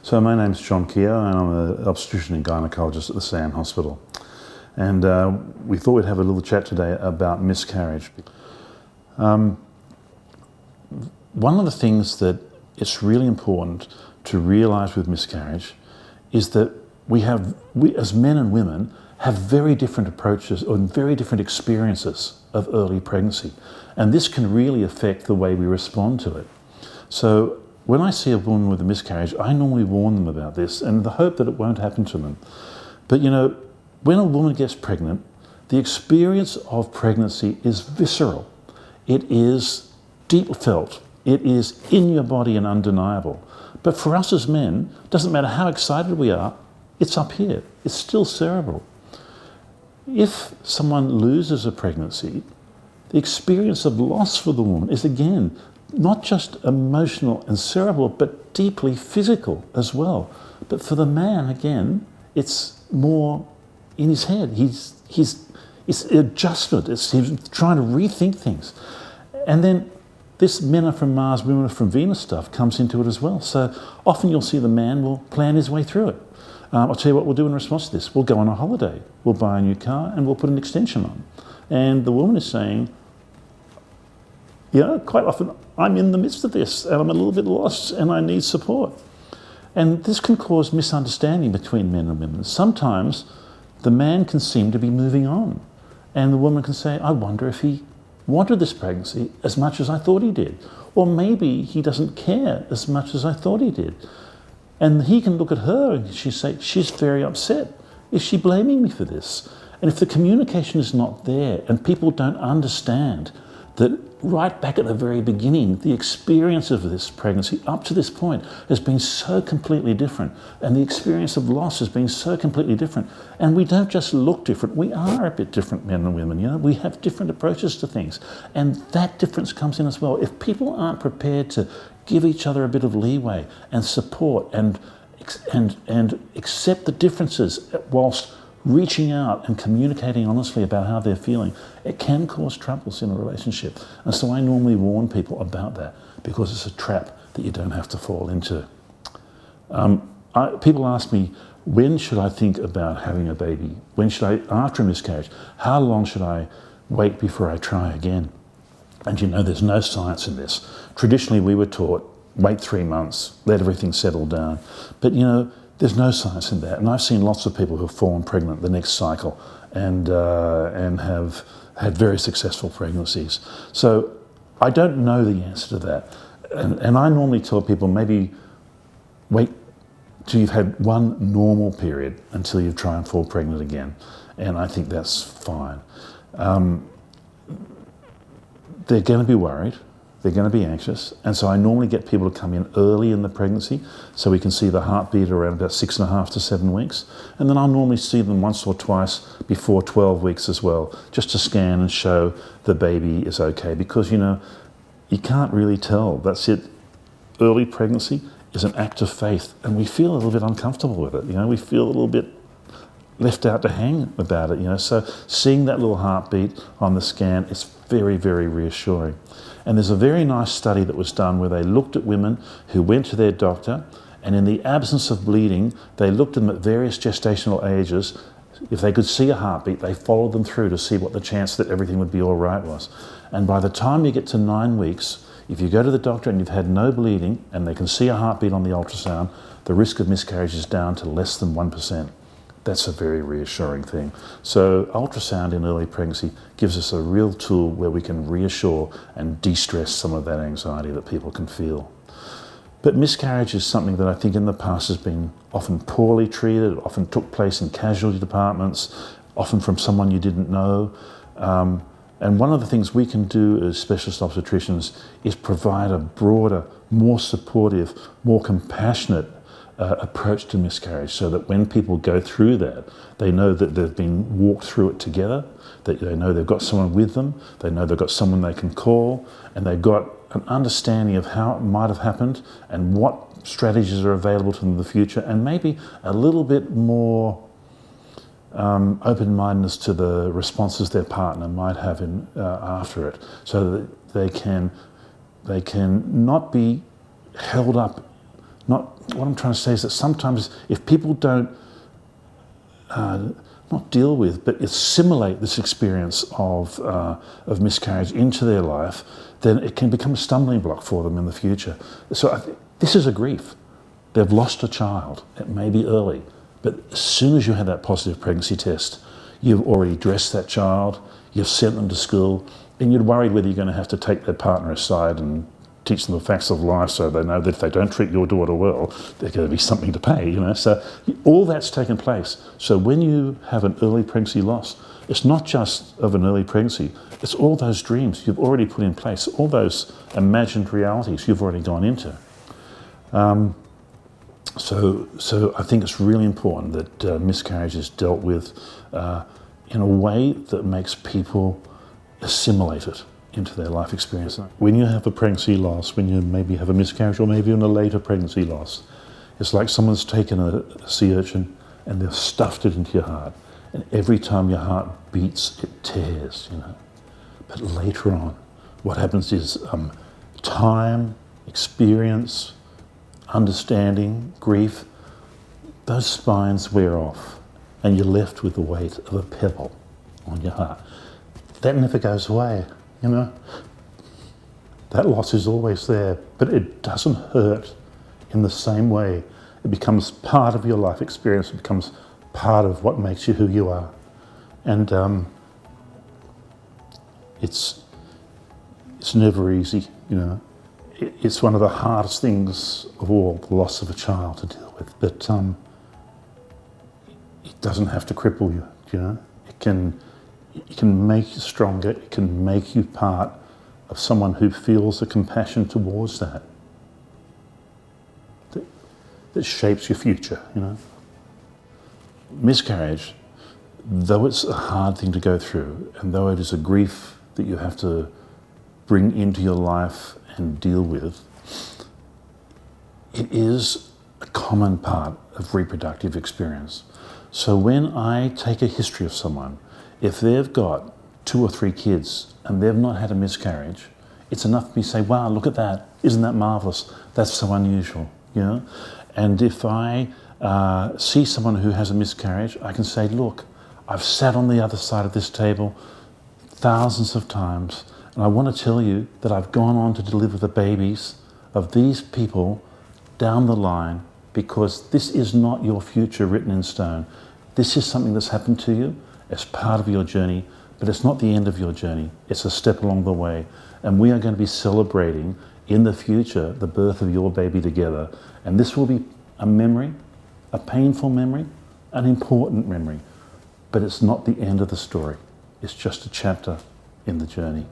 So my name's John Keogh and I'm an obstetrician and gynaecologist at the San Hospital. And we thought we'd have a little chat today about miscarriage. One of the things that it's really important to realise with miscarriage is that we as men and women have very different approaches or very different experiences of early pregnancy. And this can really affect the way we respond to it. So when I see a woman with a miscarriage, I normally warn them about this in the hope that it won't happen to them. But you know, when a woman gets pregnant, the experience of pregnancy is visceral. It is deep felt. It is in your body and undeniable. But for us as men, it doesn't matter how excited we are, it's up here. It's still cerebral. If someone loses a pregnancy, the experience of loss for the woman is again not just emotional and cerebral, but deeply physical as well. But for the man, again, it's more in his head. It's adjustment. It's him trying to rethink things. And then this men are from Mars, women are from Venus stuff comes into it as well. So often you'll see the man will plan his way through it. I'll tell you what we'll do in response to this. We'll go on a holiday. We'll buy a new car and we'll put an extension on. And the woman is saying, you know, quite often I'm in the midst of this and I'm a little bit lost and I need support. And this can cause misunderstanding between men and women. Sometimes the man can seem to be moving on and the woman can say, I wonder if he wanted this pregnancy as much as I thought he did. Or maybe he doesn't care as much as I thought he did. And he can look at her and she say, she's very upset. Is she blaming me for this? And if the communication is not there and people don't understand that right back at the very beginning, the experience of this pregnancy up to this point has been so completely different. And the experience of loss has been so completely different. And we don't just look different, we are a bit different men and women, you know, we have different approaches to things. And that difference comes in as well. If people aren't prepared to give each other a bit of leeway and support and accept the differences whilst reaching out and communicating honestly about how they're feeling, it can cause troubles in a relationship. And so I normally warn people about that because it's a trap that you don't have to fall into. People ask me, when should I think about having a baby? When should I, after a miscarriage, how long should I wait before I try again? And you know, there's no science in this. Traditionally, we were taught, wait 3 months, let everything settle down. But you know, there's no science in that. And I've seen lots of people who've fallen pregnant the next cycle and have had very successful pregnancies. So I don't know the answer to that. And I normally tell people maybe wait till you've had one normal period until you try and fall pregnant again. And I think that's fine. They're going to be worried. They're going to be anxious. And so I normally get people to come in early in the pregnancy so we can see the heartbeat around about 6.5 to 7 weeks. And then I'll normally see them once or twice before 12 weeks as well, just to scan and show the baby is okay. Because, you know, you can't really tell. That's it. Early pregnancy is an act of faith. And we feel a little bit uncomfortable with it. You know, we feel a little bit left out to hang about it, you know. So seeing that little heartbeat on the scan is very, very reassuring. And there's a very nice study that was done where they looked at women who went to their doctor, and in the absence of bleeding, they looked at them at various gestational ages. If they could see a heartbeat, they followed them through to see what the chance that everything would be all right was. And by the time you get to 9 weeks, if you go to the doctor and you've had no bleeding and they can see a heartbeat on the ultrasound, the risk of miscarriage is down to less than 1%. That's a very reassuring thing. So ultrasound in early pregnancy gives us a real tool where we can reassure and de-stress some of that anxiety that people can feel. But miscarriage is something that I think in the past has been often poorly treated, often took place in casualty departments, often from someone you didn't know. And one of the things we can do as specialist obstetricians is provide a broader, more supportive, more compassionate approach to miscarriage, so that when people go through that, they know that they've been walked through it together, that they know they've got someone with them, they know they've got someone they can call, and they've got an understanding of how it might have happened and what strategies are available to them in the future, and maybe a little bit more open-mindedness to the responses their partner might have in after it, so that they can not be held up What I'm trying to say is that sometimes if people don't not deal with, but assimilate this experience of miscarriage into their life, then it can become a stumbling block for them in the future. So this is a grief. They've lost a child. It may be early, but as soon as you have that positive pregnancy test, you've already dressed that child, you've sent them to school, and you're worried whether you're going to have to take their partner aside and teach them the facts of life so they know that if they don't treat your daughter well, there's going to be something to pay, you know. So all that's taken place. So when you have an early pregnancy loss, it's not just of an early pregnancy, it's all those dreams you've already put in place, all those imagined realities you've already gone into. So I think it's really important that miscarriage is dealt with in a way that makes people assimilate it into their life experience. When you have a pregnancy loss, when you maybe have a miscarriage or maybe even a later pregnancy loss, it's like someone's taken a sea urchin and they've stuffed it into your heart. And every time your heart beats, it tears, you know. But later on, what happens is time, experience, understanding, grief, those spines wear off and you're left with the weight of a pebble on your heart. That never goes away, you know. That loss is always there, but it doesn't hurt in the same way. It becomes part of your life experience. It becomes part of what makes you who you are. And it's never easy, you know. It's one of the hardest things of all, the loss of a child to deal with. But it doesn't have to cripple you, you know. It can make you stronger. It can make you part of someone who feels a compassion towards that shapes your future, you know. Miscarriage, though it's a hard thing to go through, and though it is a grief that you have to bring into your life and deal with, it is a common part of reproductive experience. So when I take a history of someone, if they've got 2 or 3 kids and they've not had a miscarriage, it's enough for me to say, wow, look at that, isn't that marvellous? That's so unusual, you know? And if I see someone who has a miscarriage, I can say, look, I've sat on the other side of this table thousands of times, and I want to tell you that I've gone on to deliver the babies of these people down the line, because this is not your future written in stone. This is something that's happened to you as part of your journey, but it's not the end of your journey. It's a step along the way. And we are going to be celebrating in the future the birth of your baby together. And this will be a memory, a painful memory, an important memory, but it's not the end of the story. It's just a chapter in the journey.